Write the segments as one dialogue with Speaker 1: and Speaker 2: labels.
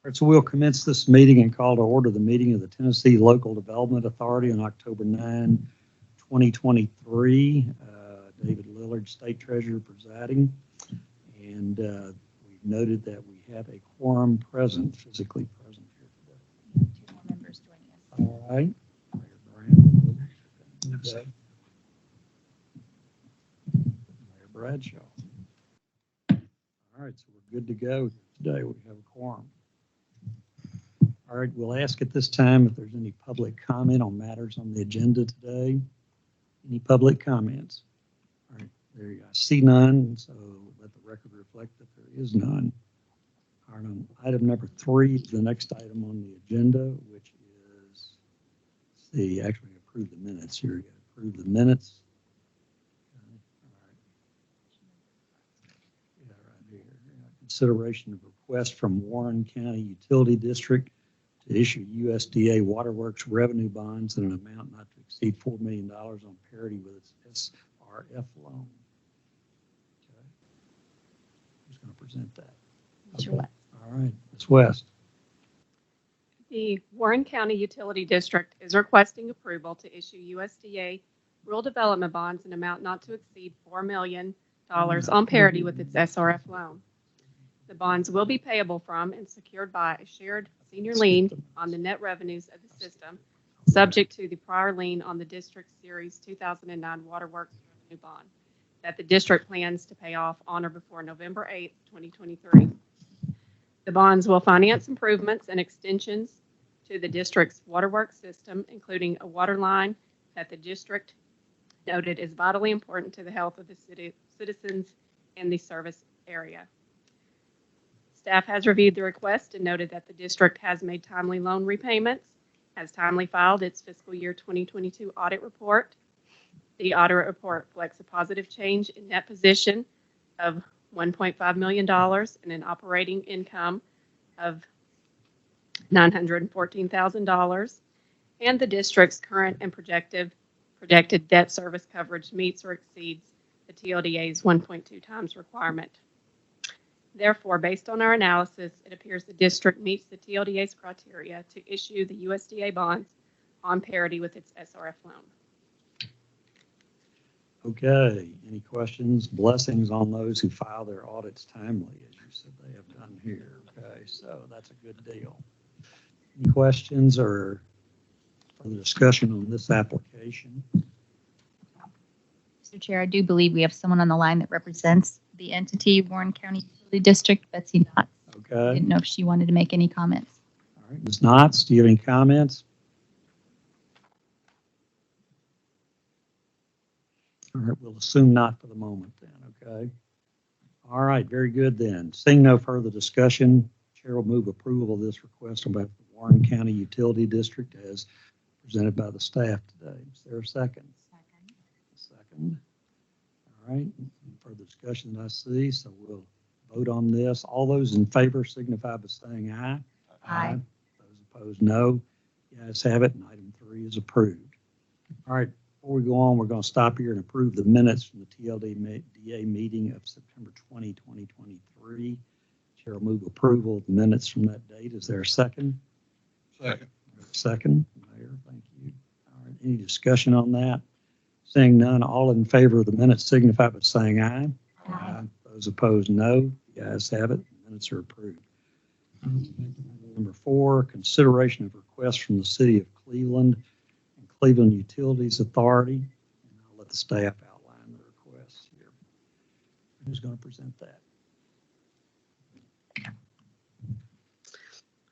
Speaker 1: All right, so we'll commence this meeting and call to order the meeting of the Tennessee Local Development Authority on October 9, 2023. David Lillard, State Treasurer, presiding. And we've noted that we have a quorum present, physically present here today.
Speaker 2: 2 more members joining us.
Speaker 1: All right. Mayor Brown. Okay. Mayor Bradshaw. All right, so we're good to go today. We have a quorum. All right, we'll ask at this time if there's any public comment on matters on the agenda today. Any public comments? All right, there you go. I see none, so let the record reflect that there is none. All right, on item number 3, the next item on the agenda, which is, actually approve the minutes here. You got to approve the minutes. Okay. All right. Yeah, right here. Consideration of request from Warren County Utility District to issue USDA Waterworks revenue bonds in an amount not to exceed $4 million on parity with its SRF loan. Okay. Who's going to present that?
Speaker 2: Mr. West.
Speaker 1: All right, Ms. West.
Speaker 3: The Warren County Utility District is requesting approval to issue USDA rural development bonds in an amount not to exceed $4 million on parity with its SRF loan. The bonds will be payable from and secured by a shared senior lien on the net revenues of the system, subject to the prior lien on the District Series 2009 Waterworks revenue bond that the district plans to pay off on or before November 8, 2023. The bonds will finance improvements and extensions to the district's waterworks system, including a water line that the district noted is vitally important to the health of the citizens in the service area. Staff has reviewed the request and noted that the district has made timely loan repayments, has timely filed its fiscal year 2022 audit report. The audit report reflects a positive change in net position of $1.5 million and an operating income of $914,000, and the district's current and projected debt service coverage meets or exceeds the TLDA's 1.2 times requirement. Therefore, based on our analysis, it appears the district meets the TLDA's criteria to issue the USDA bonds on parity with its SRF loan.
Speaker 1: Okay, any questions? Blessings on those who file their audits timely, as you said they have done here. Okay, so that's a good deal. Any questions or further discussion on this application?
Speaker 2: Mr. Chair, I do believe we have someone on the line that represents the entity, Warren County Utility District, Betsy Knotts.
Speaker 1: Okay.
Speaker 2: I didn't know if she wanted to make any comments.
Speaker 1: All right, Ms. Knotts, do you have any comments? All right, we'll assume not for the moment then, okay? All right, very good then. Seeing no further discussion, Chair will move approval of this request on behalf of the Warren County Utility District as presented by the staff today. Is there a second? Second. All right, further discussion that I see, so we'll vote on this. All those in favor signify by saying aye.
Speaker 2: Aye.
Speaker 1: Those opposed, no. The ayes have it, and item 3 is approved. All right, before we go on, we're going to stop here and approve the minutes from the TLDA meeting of September 20, 2023. Chair will move approval of the minutes from that date. Is there a second?
Speaker 4: Second.
Speaker 1: Second, Mayor, thank you. All right, any discussion on that? Seeing none, all in favor of the minutes signify by saying aye.
Speaker 2: Aye.
Speaker 1: Those opposed, no. The ayes have it. The minutes are approved. Number 4, consideration of requests from the City of Cleveland and Cleveland Utilities Authority. And I'll let the staff outline the requests here. Who's going to present that?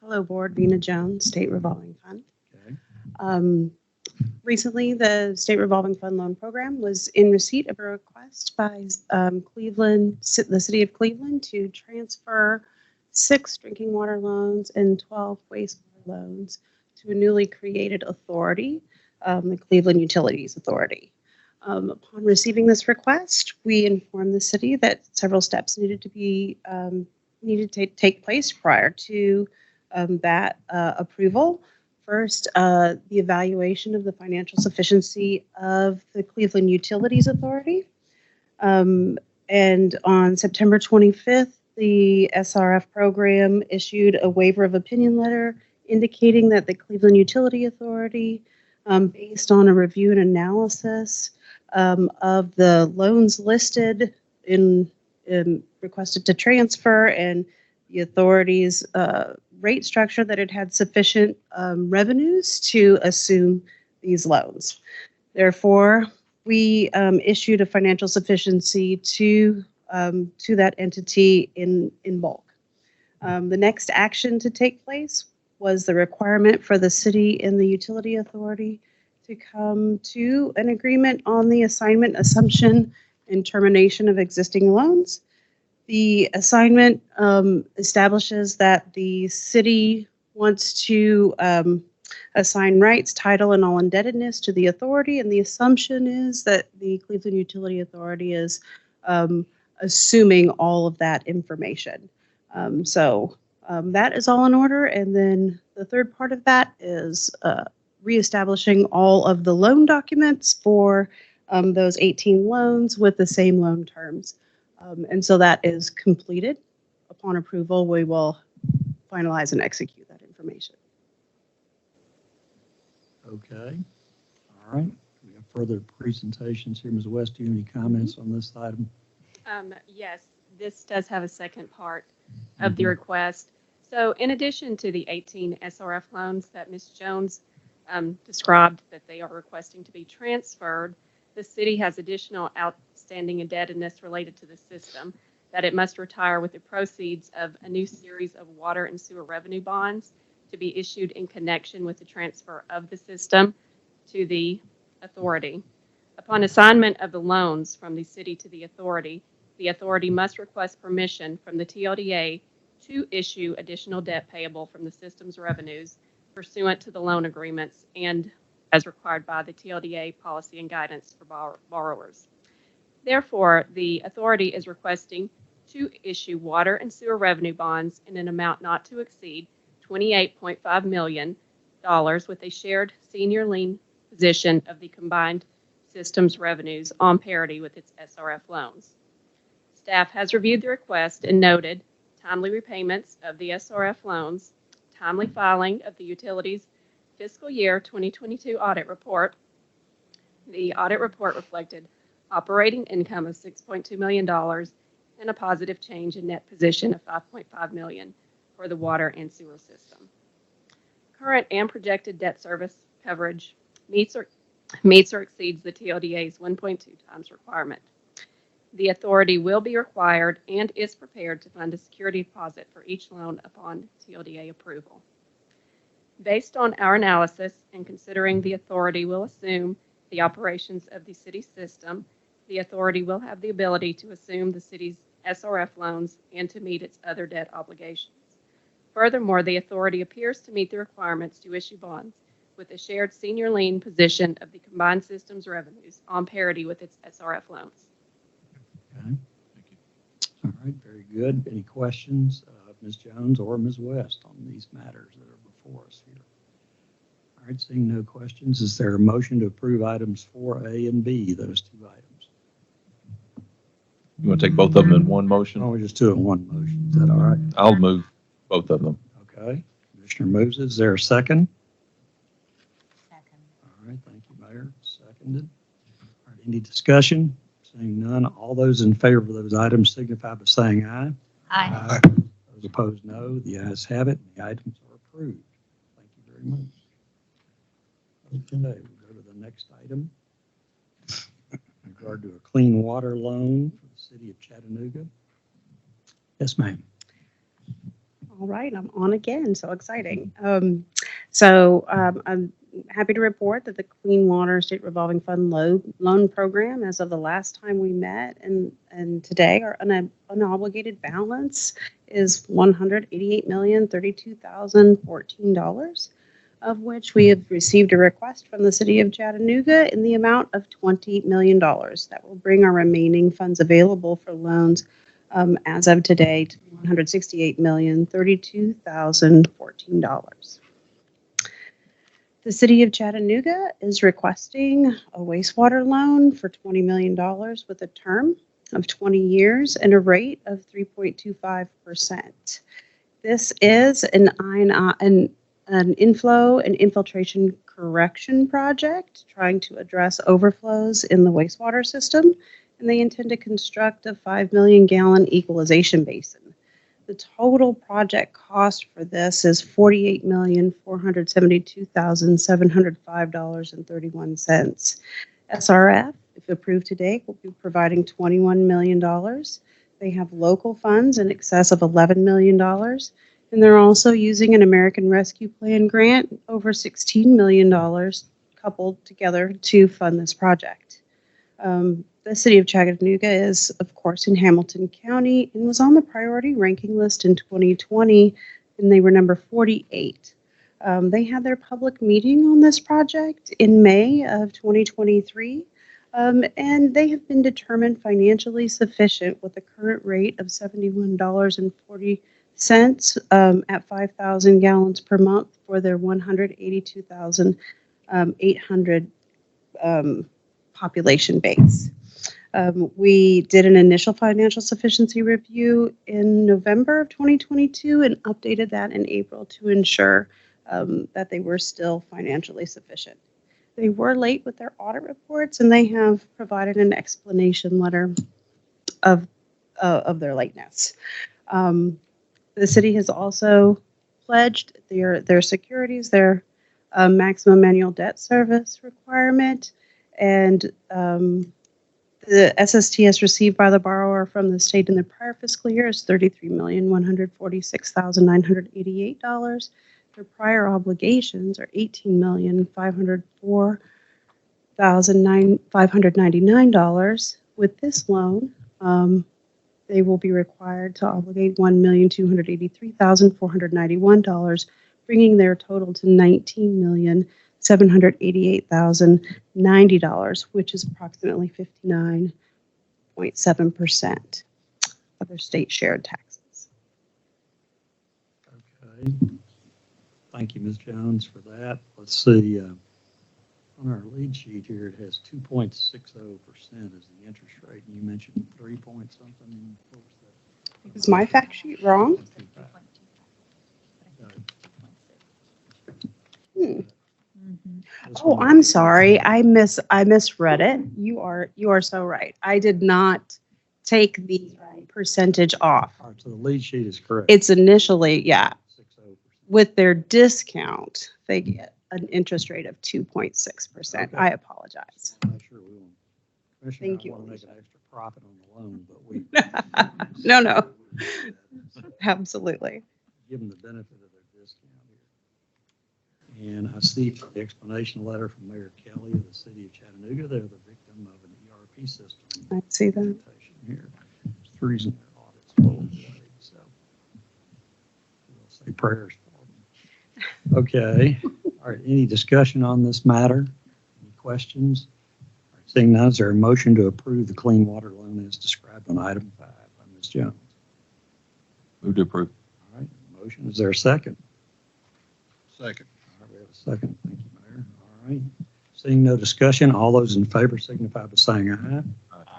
Speaker 5: Hello, Board. Vina Jones, State Revolving Fund.
Speaker 1: Okay.
Speaker 5: Recently, the State Revolving Fund Loan Program was in receipt of a request by the City of Cleveland to transfer 6 drinking water loans and 12 wastewater loans to a newly created authority, the Cleveland Utilities Authority. Upon receiving this request, we informed the city that several steps needed to take place prior to that approval. First, the evaluation of the financial sufficiency of the Cleveland Utilities Authority. And on September 25th, the SRF program issued a waiver of opinion letter indicating that the Cleveland Utility Authority, based on a review and analysis of the loans listed in requested to transfer and the authority's rate structure, that it had sufficient revenues to assume these loans. Therefore, we issued a financial sufficiency to that entity in bulk. The next action to take place was the requirement for the city and the utility authority to come to an agreement on the assignment, assumption, and termination of existing loans. The assignment establishes that the city wants to assign rights, title, and all indebtedness to the authority, and the assumption is that the Cleveland Utility Authority is assuming all of that information. That is all in order, and then the third part of that is reestablishing all of the loan documents for those 18 loans with the same loan terms. And so that is completed. Upon approval, we will finalize and execute that information.
Speaker 1: Okay. All right. We have further presentations here. Ms. West, do you have any comments on this item?
Speaker 3: Yes, this does have a second part of the request. So in addition to the 18 SRF loans that Ms. Jones described that they are requesting to be transferred, the city has additional outstanding indebtedness related to the system that it must retire with the proceeds of a new series of water and sewer revenue bonds to be issued in connection with the transfer of the system to the authority. Upon assignment of the loans from the city to the authority must request permission from the TLDA to issue additional debt payable from the system's revenues pursuant to the loan agreements and as required by the TLDA policy and guidance for borrowers. Therefore, the authority is requesting to issue water and sewer revenue bonds in an amount not to exceed $28.5 million with a shared senior lien position of the combined system's revenues on parity with its SRF loans. Staff has reviewed the request and noted timely repayments of the SRF loans, timely filing of the utilities fiscal year 2022 audit report. The audit report reflected operating income of $6.2 million and a positive change in net position of $5.5 million for the water and sewer system. Current and projected debt service coverage meets or exceeds the TLDA's 1.2 times requirement. The authority will be required and is prepared to fund a security deposit for each loan upon TLDA approval. Based on our analysis and considering the authority will assume the operations of the city system, the authority will have the ability to assume the city's SRF loans and to meet its other debt obligations. Furthermore, the authority appears to meet the requirements to issue bonds with a shared senior lien position of the combined system's revenues on parity with its SRF loans.
Speaker 1: Okay. Thank you. All right. Very good. Any questions of Ms. Jones or Ms. West on these matters that are before us here? All right. Seeing no questions, is there a motion to approve items 4A and B, those two items?
Speaker 4: You want to take both of them in one
Speaker 1: Why
Speaker 4: motion?
Speaker 1: don't we just do it in one motion? Is that all right?
Speaker 4: I'll move both of them.
Speaker 1: Okay. Commissioner moves it. Is there a second?
Speaker 2: Second.
Speaker 1: All right. Thank you, Mayor. Seconded. All right. Any discussion? Seeing none, all those in favor of those items signify by saying aye.
Speaker 2: Aye.
Speaker 1: Those opposed, no. The ayes have it. The items are approved. Thank you very much. Okay, we'll go to the next item. In regard to a clean water loan for the city of Chattanooga. Yes, ma'am.
Speaker 5: All right, I'm on again. So exciting. I'm happy to report that the Clean Water State Revolving Fund loan program, as of the last time we met and today, our unobligated balance is $188,032,014, of which we have received a request from the city of Chattanooga in the amount of $20 million. That will bring our remaining funds available for loans as of today to $168,032,014. The city of Chattanooga is requesting a wastewater loan for $20 million with a term of 20 years and a rate of 3.25%. This is an inflow and infiltration correction project trying to address overflows in the wastewater system, and they intend to construct a 5 million gallon equalization basin. The total project cost for this is $48,472,705.31. SRF, if approved today, will be providing $21 million. They have local funds in excess of $11 million. And they're also using an American Rescue Plan grant over $16 million coupled together to fund this project. The city of Chattanooga is, of course, in Hamilton County and was on the priority ranking list in 2020, and they were number 48. They had their public meeting on this project in May of 2023, and they have been determined financially sufficient with a current rate of $71.40 at 5,000 gallons per month for their 182,800 population base. We did an initial financial sufficiency review in November of 2022 and updated that in April to ensure that they were still financially sufficient. They were late with their audit reports, and they have provided an explanation letter of their lateness. The city has also pledged their securities, their maximum annual debt service requirement, and the SSTS received by the borrower from the state in the prior fiscal year is $33,146,988. Their prior obligations are $18,504,599. With this loan, they will be required to obligate $1,283,491, bringing their total to $19,788,090, which is approximately 59.7% of their state shared taxes.
Speaker 1: Okay. Thank you, Ms. Jones, for that. Let's see. On our lead sheet here, it has 2.60% as the interest rate. And you mentioned 3 point something. What was that?
Speaker 5: Is my fact sheet wrong? Hmm. Oh, I'm sorry. I misread it. You are so right. I did not take the percentage off.
Speaker 1: All right, so the lead sheet is correct.
Speaker 5: It's initially, yeah,
Speaker 1: 60%.
Speaker 5: with their discount, they get an interest rate of 2.6%.
Speaker 1: Okay.
Speaker 5: I apologize.
Speaker 1: I'm not sure we want. Commissioner,
Speaker 5: Thank
Speaker 1: I
Speaker 5: you.
Speaker 1: want to make an extra profit on the loan, but we.
Speaker 5: No. Absolutely.
Speaker 1: Give them the benefit of their discount here. And I see from the explanation letter from Mayor Kelly of the city of Chattanooga, they're the victim of an ERP system.
Speaker 5: I see that.
Speaker 1: implementation here. It's the reason their audit's full today, so we'll say prayers for them. Okay. All right. Any discussion on this matter? Any questions? All right, seeing none, is there a motion to approve the clean water loan as described on item 5 by Ms. Jones?
Speaker 4: Move to approve.
Speaker 1: All right. Motion. Is there a second?
Speaker 4: Second.
Speaker 1: All right, we have a second. Thank you, Mayor. All right. Seeing no discussion, all those in favor signify by saying aye.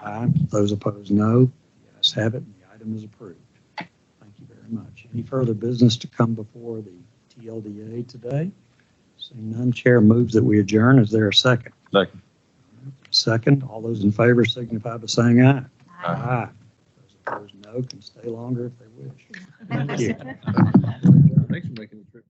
Speaker 1: Aye. Those opposed, no. The ayes have it, and the item is approved. Thank you very much. Any further business to come before the TLDA today? Seeing none, Chair moves that we adjourn. Is there a second?
Speaker 4: Second.
Speaker 1: Second. All those in favor signify by saying aye.
Speaker 2: Aye.
Speaker 1: Aye. Those opposed, no. Can stay longer if they wish. Thank you.
Speaker 4: Thanks for making